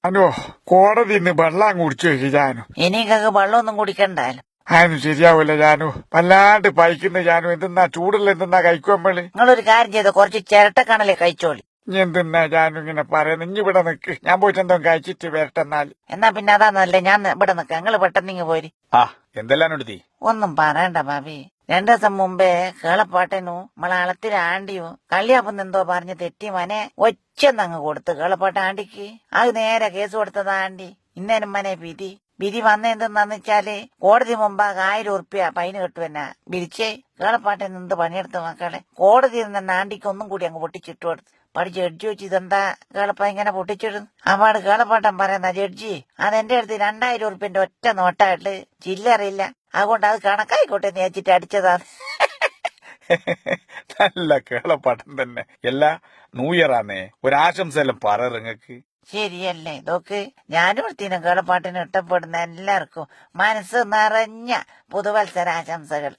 അനോ കോടതിന്ന് വെള്ളം കുടിച്ചു വെക്ക് ജാനു. എനിക്കൊക്കെ വെള്ളമൊന്നും കുടിക്കണ്ടായാലും. അതിന് ശരിയാവൂല ജാനു. വല്ലാണ്ട് പൈക്കുന്ന ജാനു. എന്തെന്നാ ചൂടുള്ള എന്തെന്നാ കഴിക്കുമ്പോള്. നിങ്ങളൊരു കാര്യം ചെയ്തോ, കുറച്ച് ചിരട്ടക്കണലേ കഴിച്ചോളി. ഇനി എന്തെന്നാ ജാനു ഇങ്ങനെ പറയുന്നത്? ഇനി ഇവിടെ നിക്ക്, ഞാൻ പോയിട്ട് എന്തോ കഴിച്ചിട്ട് വരട്ടെന്നാല്. എന്നാ പിന്നെ അതാ നല്ലേ, ഞാൻ ഇവിടെ നിൽക്കാം. നിങ്ങള് പെട്ടെന്ന് ഇങ്ങ് പോരി. ആ എന്തെല്ലാം എടുത്തി? ഒന്നും പറയണ്ട ഭാബി. 2 ദിവസം മുമ്പേ കേളപ്പാട്ടനു മലയാളത്തിൽ ആണ്ടിയോ കള്ളിയാപ്പെന്ന് എന്തോ പറഞ്ഞ് തെറ്റി മനെ ഒച്ചന്നങ്ങ് കൊടുത്ത് കേളപ്പാട്ട ആണ്ടിക്ക്. അത് നേരെ കേസ് കൊടുത്തതാ ആണ്ടി. ഇന്നേനും മനെ വിധി വന്ന എന്തെന്നു വെച്ചാല് കോടതി മുമ്പാകെ 1000 ഉറുപ്പ്യ ഫൈന് കെട്ടുവെന്നാ വിരിച്ചേ. കേളപ്പാട്ടൻ എന്ത് പണിയെടുത്ത് മക്കളെ. കോടതിയിൽ നിന്ന് ആണ്ടിക്ക് ഒന്നും കൂടി അങ്ങ് പൊട്ടിച്ചിട്ടു കൊടുത്തു. ജഡ്ജി വെച്ച് ഇതെന്താ കേളപ്പ ഇങ്ങനെ പൊട്ടിച്ചിടുന്നു. അപ്പാട് കേളപ്പാട്ടൻ പറയുന്ന, ജഡ്ജി അതെന്റെ അടുത്ത് 2000 ഉറുപ്പ്യന്റെ ഒറ്റ നോട്ടായിട്ട് ചില്ലറിയില്ല, അതുകൊണ്ട് അത് കണക്കായിക്കോട്ടെ എന്ന് വെച്ചിട്ട് അടിച്ചതാണ്. നല്ല കേളപ്പാട്ടം തന്നെ. എല്ലാ ന്യൂ ഇയർ ആന്നേ, ഒരാശംസ എല്ലാം പറ നിങ്ങക്ക്. ശരിയല്ലേ ഇതൊക്കെ. ഞാനും എടുത്തിനും കേളപ്പാട്ടിന് ഇഷ്ടപ്പെടുന്ന എല്ലാവർക്കും മനസ്സ് നിറഞ്ഞ പുതുവത്സരാശംസകൾ.